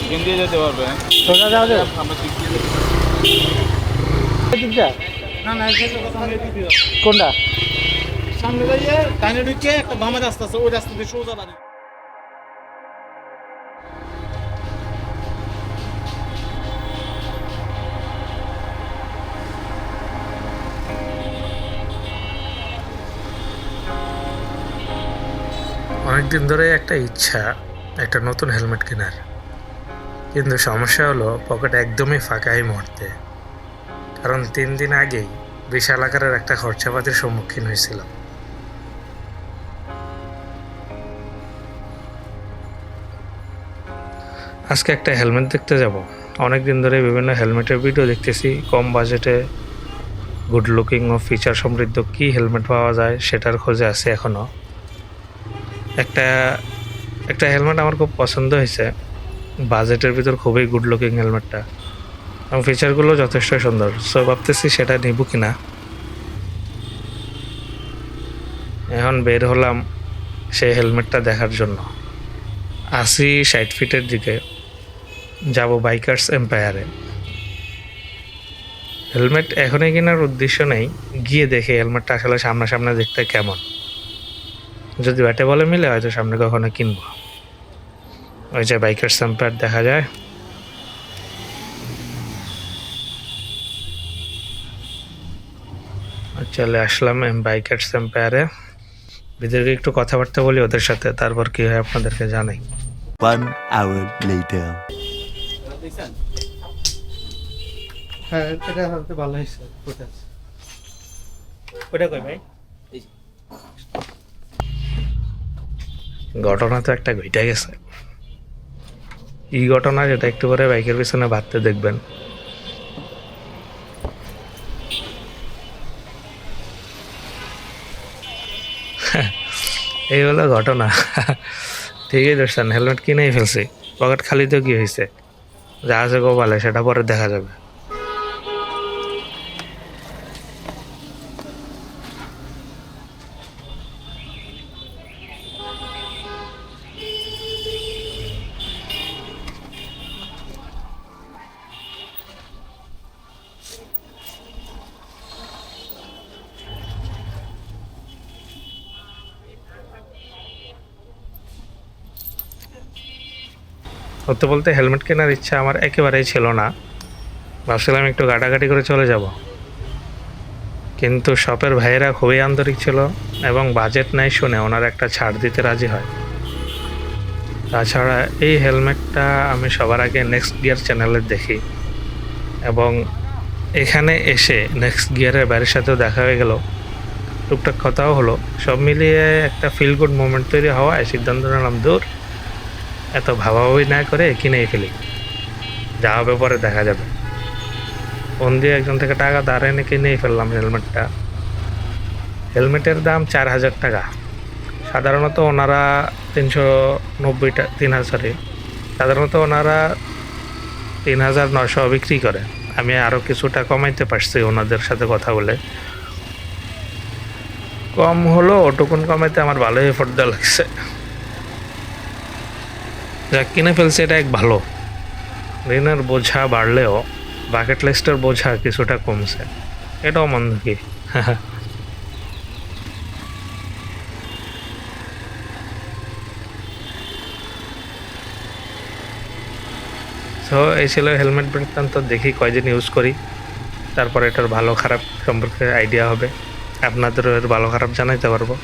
এখান দিয়ে যেতে পারবেন। সোজা যাওয়া যাবে? আমরা দিক দিয়ে এদিকটা? না না, এই সাইডে সামনে দিক দিয়ে কোনটা? সামনে যাইয়ে ডাইনে ঢুকে একটা বামে রাস্তা আছে, ওই রাস্তা দিয়ে সোজা বাড়ি। অনেকদিন ধরে একটা ইচ্ছা একটা নতুন হেলমেট কেনার, কিন্তু সমস্যা হলো পকেট একদমই ফাঁকা এই মুহূর্তে। কারণ 3 দিন আগেই বিশাল আকারের একটা খরচাপাতির সম্মুখীন হয়েছিলাম। আজকে একটা হেলমেট দেখতে যাব। অনেকদিন ধরে বিভিন্ন হেলমেটের ভিডিও দেখতেছি, কম বাজেটে গুড লুকিং ও ফিচার সমৃদ্ধ কী হেলমেট পাওয়া যায় সেটার খোঁজে আছে এখনও। একটা একটা হেলমেট আমার খুব পছন্দ হয়েছে, বাজেটের ভিতর খুবই গুড লুকিং হেলমেটটা, এবং ফিচারগুলো যথেষ্ট সুন্দর। সো ভাবতেছি সেটা নিব কিনা। এখন বের হলাম সেই হেলমেটটা দেখার জন্য। 80-60 ফিটের দিকে যাব বাইকার্স এম্পায়ারে। হেলমেট এখনই কেনার উদ্দেশ্য নেই, গিয়ে দেখে হেলমেটটা আসলে সামনাসামনি দেখতে কেমন। যদি ব্যাটে বলে মিলে হয়তো সামনে কখনো কিনবো। ওই যে বাইকার্স এম্পায়ার দেখা যায়। চলে আসলাম বাইকার্স এম্পায়ারে। ভিতরে একটু কথাবার্তা বলি ওদের সাথে, তারপর কি হয় আপনাদেরকে জানাই। 1 hour later. হ্যাঁ, এটা হতে ভালো হয়েছে। ওটা কই ভাই? ঘটনা তো একটা ঘটে গেছে। এই ঘটনা যেটা একটু পরে বাইকের পিছনে ভাবতে দেখবেন। এই হলো ঘটনা। ঠিকই ধরছেন, হেলমেট কিনেই ফেলছি, পকেট খালি তো কি হয়েছে, যা আছে কপালে সেটা পরে দেখা যাবে। সত্যি বলতে হেলমেট কেনার ইচ্ছা আমার একেবারেই ছিল না। ভাবছিলাম একটু গাটাগাটি করে চলে যাব, কিন্তু শপের ভাইয়েরা খুবই আন্তরিক ছিল এবং বাজেট নাই শুনে ওনারা একটা ছাড় দিতে রাজি হয়। তাছাড়া এই হেলমেটটা আমি সবার আগে নেক্সট গিয়ার চ্যানেলে দেখি, এবং এখানে এসে নেক্সট গিয়ারের বাইরের সাথেও দেখা হয়ে গেল, টুকটাক কথাও হলো। সব মিলিয়ে একটা ফিল গুড মোমেন্ট তৈরি হওয়ায় সিদ্ধান্ত নিলাম, দূর এত ভাবাভাবি না করে কিনেই ফেলি, যা হবে পরে দেখা যাবে। ফোন দিয়ে একজন থেকে টাকা ধার এনে কিনেই ফেললাম হেলমেটটা। হেলমেটের দাম 4,000 টাকা। সাধারণত ওনারা 390 3,000, সাধারণত ওনারা 3,900 বিক্রি করে। আমি আরও কিছুটা কমাইতে পারছি ওনাদের সাথে কথা বলে। কম হলো, ওটুকুন কমাইতে আমার ভালোই এফোর্ট দেওয়া লাগছে। যা কিনে ফেলছে এটা এক ভালো। ঋণের বোঝা বাড়লেও বাকেট লিস্টের বোঝা কিছুটা কমছে, এটাও মন্দ কি। তো এই ছিল হেলমেট বৃত্তান্ত। দেখি কয়দিন ইউজ করি, তারপর এটার ভালো খারাপ সম্পর্কে আইডিয়া হবে, আপনাদেরও এর ভালো খারাপ জানাইতে পারবো।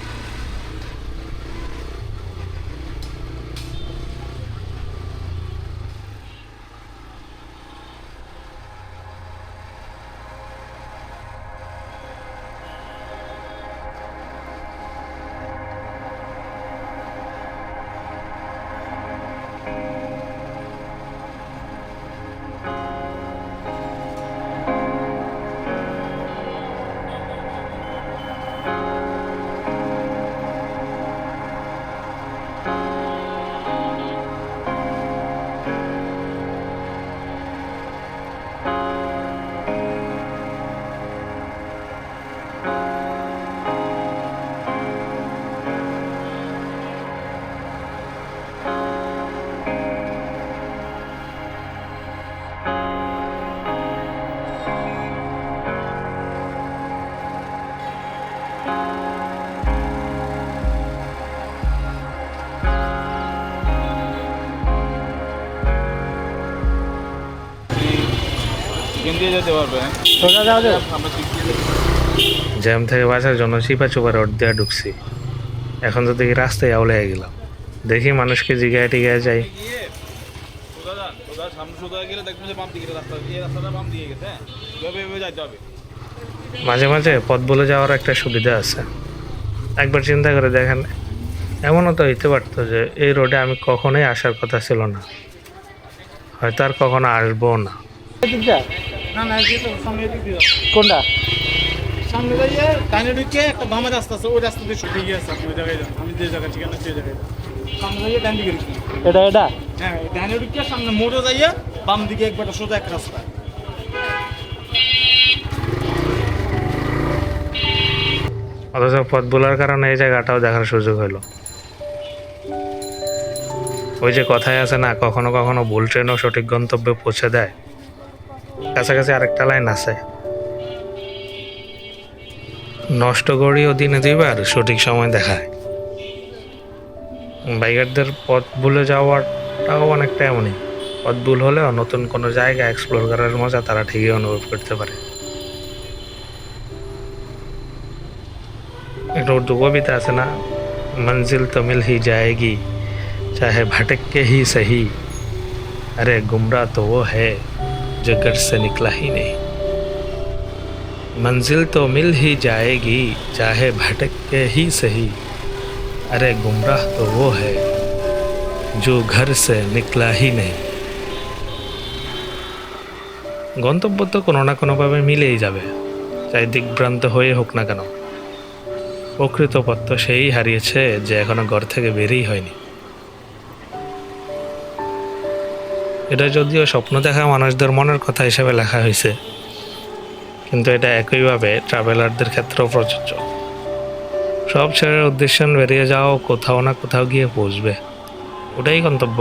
চিকেন দিয়ে যেতে পারবে, হ্যাঁ? সোজা যাওয়া যাবে? আমরা চিকেন দিয়ে যেতে জ্যাম থেকে বাঁচার জন্য চিপা চুপা রোড দিয়ে ঢুকছি। এখন তো দেখি রাস্তায় আউলে গেলাম। দেখি মানুষকে জিগায় টিগায় যাই। গিয়ে সোজা যান, সোজা সামনে সোজা গেলে দেখবেন যে বাম দিকে রাস্তা, এই রাস্তাটা বাম দিকে গেছে, হ্যাঁ? এভাবে যাইতে হবে। মাঝে মাঝে পথ বলে যাওয়ার একটা সুবিধা আছে। একবার চিন্তা করে দেখেন, এমনও তো হইতে পারতো যে এই রোডে আমি কখনোই আসার কথা ছিল না, হয়তো আর কখনো আসবো না। এদিকটা? না না, এই তো সামনে দিক দিয়ে যাও। কোনটা? সামনে যাইয়ে ডাইনে ঢুকে একটা বামে রাস্তা আছে, ওই রাস্তা দিয়ে ছুটে গিয়ে আছে, আপনি ওই জায়গায় যান। আমি যে জায়গা ঠিকানা সেই জায়গায় যান। সামনে যাইয়ে ডান দিকে ঢুকি। এটা? হ্যাঁ, ডাইনে ঢুকে সামনে মোড়ে যাইয়ে বাম দিকে একবার সোজা এক রাস্তা। অথচ পথ ভোলার কারণে এই জায়গাটাও দেখার সুযোগ হলো। ওই যে কথায় আছে না, কখনো কখনো ভুল ট্রেনও সঠিক গন্তব্যে পৌঁছে দেয়। কাছাকাছি আরেকটা লাইন আছে, নষ্ট গড়িও দিনে দুইবার সঠিক সময় দেখায়। বাইকারদের পথ ভুলে যাওয়াটাও অনেকটা এমনই। পথ ভুল হলেও নতুন কোনো জায়গা এক্সপ্লোর করার মজা তারা ঠিকই অনুভব করতে পারে। একটা উর্দু কবিতা আছে না, মঞ্জিল তো মিল হি जाएगी चाहे भटक के ही सही, अरे गुमराह तो वो है जो घर से निकला ही नहीं। मंजिल तो मिल ही जाएगी चाहे भटक के ही सही, अरे गुमराह तो वो है जो घर से निकला ही नहीं। গন্তব্য তো কোনো না কোনোভাবে মিলেই যাবে, চাই দিকভ্রান্ত হয়ে হোক না কেন। প্রকৃত পথ তো সেই হারিয়েছে যে এখনো ঘর থেকে বেরিয়ে হয়নি। এটা যদিও স্বপ্ন দেখা মানুষদের মনের কথা হিসেবে লেখা হয়েছে, কিন্তু এটা একইভাবে ট্রাভেলারদের ক্ষেত্রেও প্রযোজ্য। সব ছেড়ে উদ্দেশ্য বেরিয়ে যাও, কোথাও না কোথাও গিয়ে পৌঁছবে, ওটাই গন্তব্য।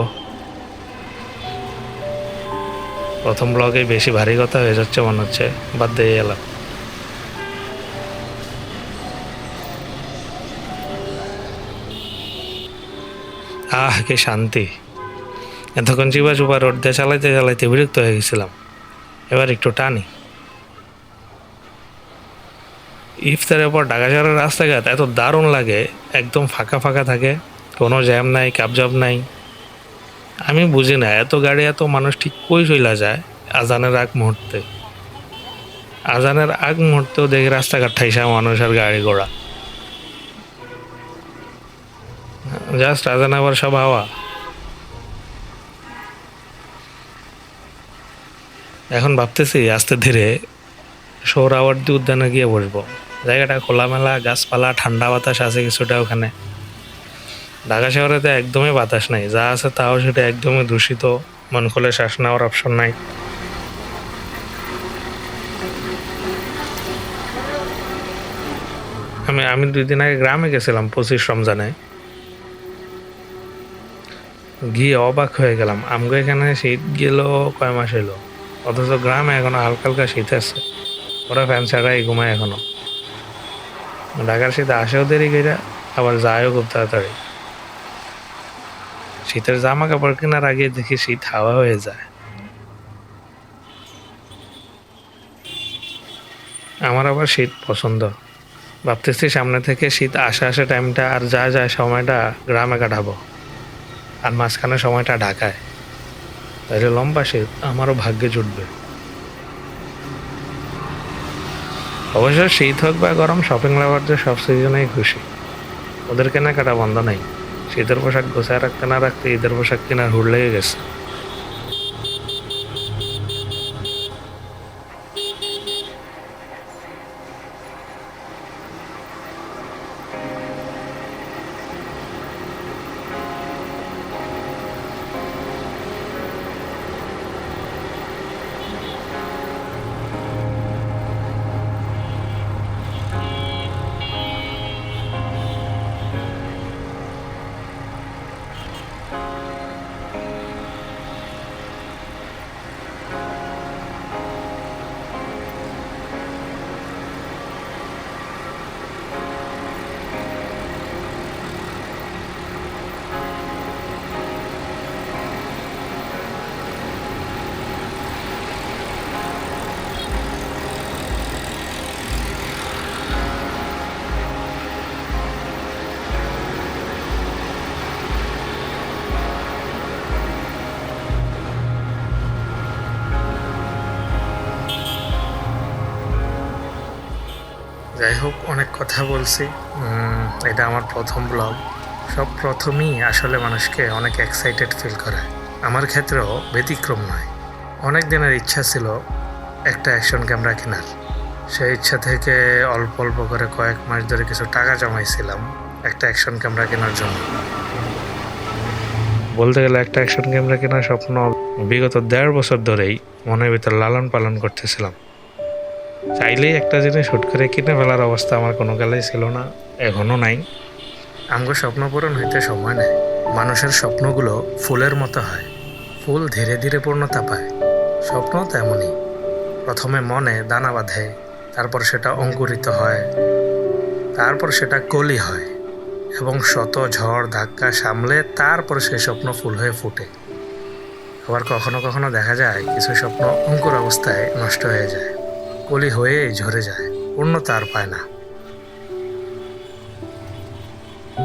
প্রথম ব্লগে বেশি ভারী কথা হয়ে যাচ্ছে মনে হচ্ছে, বাদ দিয়ে এলাম। আহ কি শান্তি! এতক্ষণ চিপা চুপা রোড দিয়ে চালাইতে চালাইতে বিরক্ত হয়ে গেছিলাম, এবার একটু টানি। ইফতারের পর ঢাকা শহরের রাস্তাঘাট এত দারুণ লাগে, একদম ফাঁকা ফাঁকা থাকে, কোনো জ্যাম নাই, কাবজাব নাই। আমি বুঝি না এত গাড়ি এত মানুষ ঠিক কই চইলা যায় আজানের আগ মুহূর্তে। আজানের আগ মুহূর্তেও দেখি রাস্তাঘাট ঠাইসা মানুষ আর গাড়ি ঘোড়া, জাস্ট আজান আবার সব হাওয়া। এখন ভাবতেছি আস্তে ধীরে সোহরাওয়ার্দী উদ্যানে গিয়ে বসবো। জায়গাটা খোলামেলা, গাছপালা, ঠান্ডা বাতাস আছে কিছুটা ওখানে। ঢাকা শহরে তো একদমই বাতাস নাই, যা আছে তাও সেটা একদমই দূষিত, মন খুলে শ্বাস নেওয়ার অপশন নাই। আমি 2 দিন আগে গ্রামে গেছিলাম 25 রমজানে, গিয়ে অবাক হয়ে গেলাম। আমগো এখানে শীত গেল কয় মাস হইলো, অথচ গ্রামে এখনো হালকা হালকা শীত আছে, ওরা ফ্যান ছাড়াই ঘুমায় এখনো। ঢাকার শীত আসেও দেরি করে, আবার যায়ও খুব তাড়াতাড়ি। শীতের জামা কাপড় কেনার আগে দেখি শীত হাওয়া হয়ে যায়। আমার আবার শীত পছন্দ, ভাবতেছি সামনে থেকে শীত আসে টাইমটা আর যায় সময়টা গ্রামে কাটাবো, আর মাঝখানে সময়টা ঢাকায়। তাইলে লম্বা শীত আমারও ভাগ্যে জুটবে। অবশ্য শীত হোক বা গরম, শপিং লাভারদের সব সিজনেই খুশি, ওদের কেনাকাটা বন্ধ নাই। শীতের পোশাক গোছায় রাখতে না রাখতে ঈদের পোশাক কেনার হুড় লেগে গেছে। যাই হোক, অনেক কথা বলছি। এটা আমার প্রথম ব্লগ। সব প্রথমেই আসলে মানুষকে অনেক এক্সাইটেড ফিল করে। আমার ক্ষেত্রেও ব্যতিক্রম নয়। অনেক দিনের ইচ্ছা ছিল একটা অ্যাকশন ক্যামেরা কেনার। সেই ইচ্ছা থেকে অল্প অল্প করে কয়েক মাস ধরে কিছু টাকা জমাইছিলাম একটা অ্যাকশন ক্যামেরা কেনার জন্য। বলতে গেলে একটা অ্যাকশন ক্যামেরা কেনার স্বপ্ন বিগত 1.5 বছর ধরেই মনের ভিতর লালন পালন করতেছিলাম। চাইলেই একটা জিনিস হুট করে কিনে ফেলার অবস্থা আমার কোনো কালেই ছিল না, এখনও নাই। আমগো স্বপ্ন পূরণ হইতে সময় নেয়। মানুষের স্বপ্নগুলো ফুলের মতো হয়, ফুল ধীরে ধীরে পূর্ণতা পায়। স্বপ্ন তেমনই, প্রথমে মনে দানা বাঁধে, তারপর সেটা অঙ্কুরিত হয়, তারপর সেটা কলি হয় এবং শত ঝড় ধাক্কা সামলে তারপর সেই স্বপ্ন ফুল হয়ে ফুটে। আবার কখনো কখনো দেখা যায় কিছু স্বপ্ন অঙ্কুর অবস্থায় নষ্ট হয়ে যায়, কলি হয়ে ঝরে যায়, পূর্ণতা আর পায় না।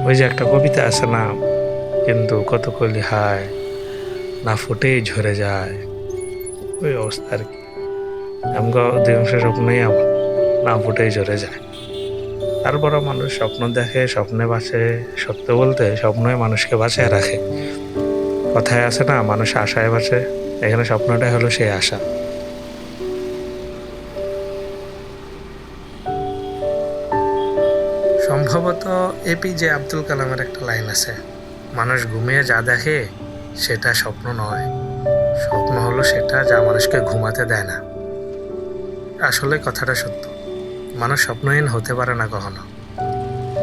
ওই যে একটা কবিতা আছে না, কিন্তু কত কলি হায় না ফুটেই ঝরে যায়, ওই অবস্থা আর কি। আমগো অধিকাংশ স্বপ্নই আমার না ফুটেই ঝরে যায়। তারপরও মানুষ স্বপ্ন দেখে, স্বপ্নে বাঁচে। সত্য বলতে স্বপ্নই মানুষকে বাঁচায় রাখে। কথায় আছে না, মানুষ আশায় বাঁচে। এখানে স্বপ্নটাই হলো সেই আশা। সম্ভবত এপিজে আব্দুল কালামের একটা লাইন আছে, মানুষ ঘুমিয়ে যা দেখে সেটা স্বপ্ন নয়, স্বপ্ন হলো সেটা যা মানুষকে ঘুমাতে দেয় না। আসলে কথাটা সত্য, মানুষ স্বপ্নহীন হতে পারে না কখনো।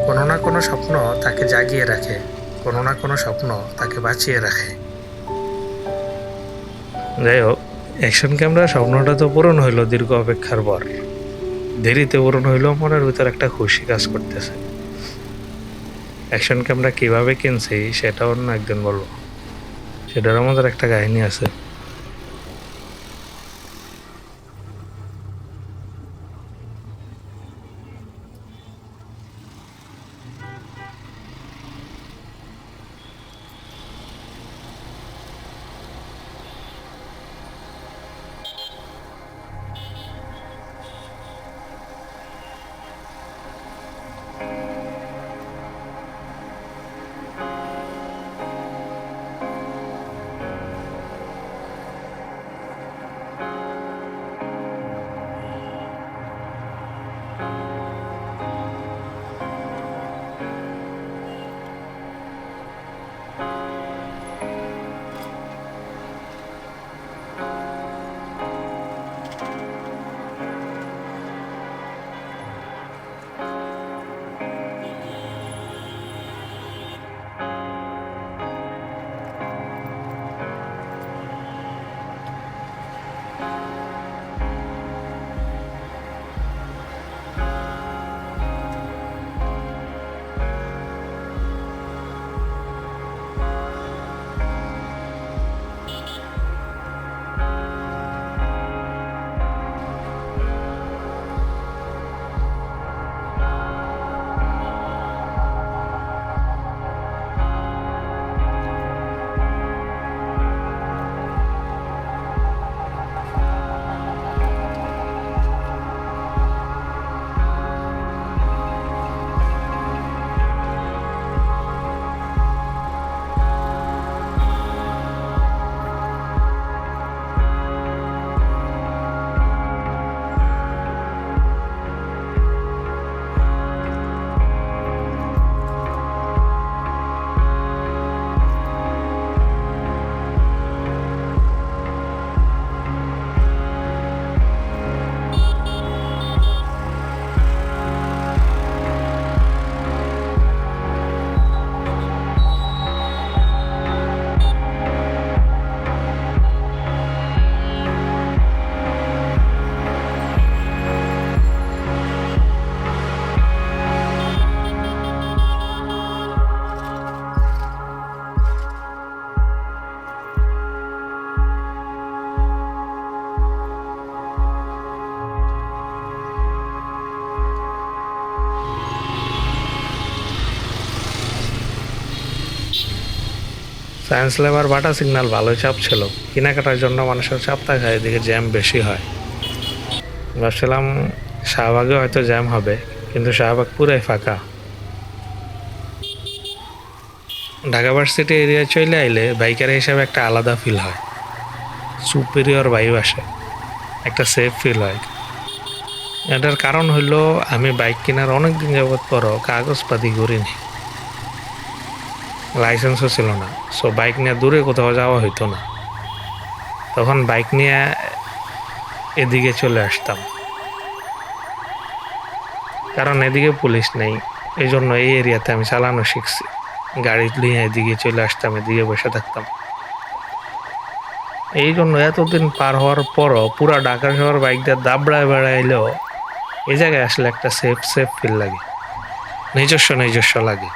কোনো না কোনো স্বপ্ন তাকে জাগিয়ে রাখে, কোনো না কোনো স্বপ্ন তাকে বাঁচিয়ে রাখে। যাই হোক, অ্যাকশন ক্যামেরার স্বপ্নটা তো পূরণ হইলো দীর্ঘ অপেক্ষার পর। দেরিতে পূরণ হইলেও মনের ভিতর একটা খুশি কাজ করতেছে। অ্যাকশন ক্যামেরা কিভাবে কিনছি সেটা অন্য একদিন বলবো, সেটার আমাদের একটা কাহিনী আছে। সায়েন্স ল্যাবার বাটা সিগন্যাল ভালোই চাপ ছিল, কেনাকাটার জন্য মানুষের চাপ থাকা, এদিকে জ্যাম বেশি হয়। ভাবছিলাম শাহবাগে হয়তো জ্যাম হবে, কিন্তু শাহবাগ পুরাই ফাঁকা। ঢাকা ভার্সিটি এরিয়া চলে আইলে বাইকার হিসাবে একটা আলাদা ফিল হয়, সুপিরিয়র ভাইব আসে, একটা সেফ ফিল হয়। এটার কারণ হইল আমি বাইক কেনার অনেক দিন যাবৎ পরও কাগজপাতি করিনি, লাইসেন্সও ছিল না। সো বাইক নিয়ে দূরে কোথাও যাওয়া হইতো না। তখন বাইক নিয়ে এদিকে চলে আসতাম, কারণ এদিকে পুলিশ নেই। এই জন্য এই এরিয়াতে আমি চালানো শিখছি। গাড়ি নিয়ে এদিকে চলে আসতাম, এদিকে বসে থাকতাম। এই জন্য এতদিন পার হওয়ার পরও পুরা ঢাকা শহর বাইক দিয়ে দাবড়ায় বেড়াইলেও এই জায়গায় আসলে একটা সেফ ফিল লাগে, নিজস্ব লাগে।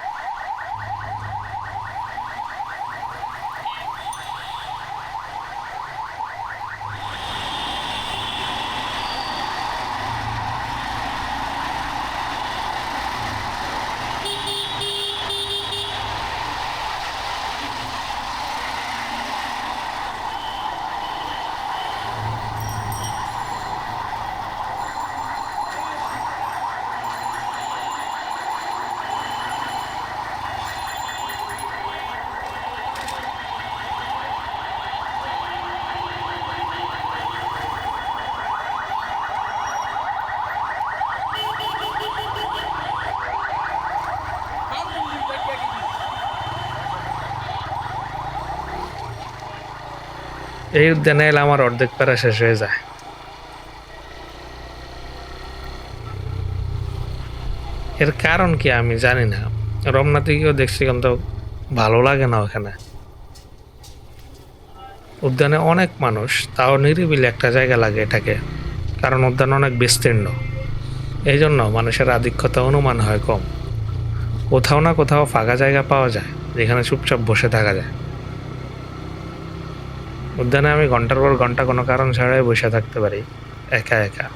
এই উদ্যানে এলে আমার অর্ধেক প্যারা শেষ হয়ে যায়। এর কারণ কি আমি জানি না। রমনাতে গিয়েও দেখছি, কিন্তু ভালো লাগে না ওখানে। উদ্যানে অনেক মানুষ, তাও নিরিবিলি একটা জায়গা লাগে এটাকে, কারণ উদ্যান অনেক বিস্তীর্ণ। এই জন্য মানুষের আধিক্যতা অনুমান হয় কম। কোথাও না কোথাও ফাঁকা জায়গা পাওয়া যায় যেখানে চুপচাপ বসে থাকা যায়। উদ্যানে আমি ঘন্টার পর ঘন্টা কোনো কারণ ছাড়াই বসে থাকতে পারি, একা একা।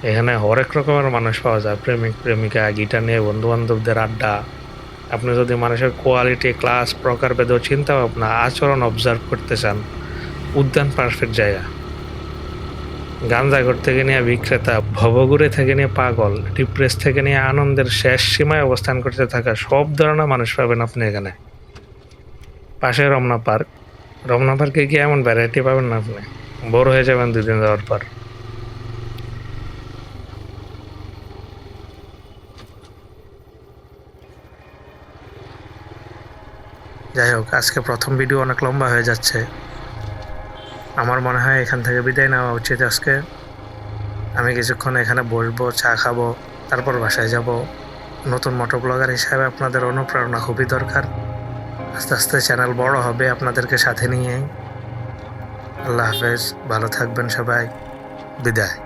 এখানে হরেক রকমের মানুষ পাওয়া যায়, প্রেমিক প্রেমিকা, গিটার নিয়ে বন্ধু বান্ধবদের আড্ডা। আপনি যদি মানুষের কোয়ালিটি, ক্লাস, প্রকারভেদ, চিন্তা ভাবনা, আচরণ অবজার্ভ করতে চান, উদ্যান পারফেক্ট জায়গা। গাঞ্জাঘর থেকে নিয়ে বিক্রেতা, ভবঘুরে থেকে নিয়ে পাগল, ডিপ্রেস থেকে নিয়ে আনন্দের শেষ সীমায় অবস্থান করতে থাকা সব ধরনের মানুষ পাবেন আপনি এখানে। পাশে রমনা পার্ক। রমনা পার্কে গিয়ে এমন ভ্যারাইটি পাবেন না, আপনি বোর হয়ে যাবেন 2 দিন যাওয়ার পর। যাই হোক, আজকে প্রথম ভিডিও অনেক লম্বা হয়ে যাচ্ছে। আমার মনে হয় এখান থেকে বিদায় নেওয়া উচিত আজকে। আমি কিছুক্ষণ এখানে বসবো, চা খাবো, তারপর বাসায় যাব। নতুন মোটো ব্লগার হিসাবে আপনাদের অনুপ্রেরণা খুবই দরকার। আস্তে আস্তে চ্যানেল বড় হবে আপনাদেরকে সাথে নিয়েই। আল্লাহ হাফেজ, ভালো থাকবেন সবাই, বিদায়।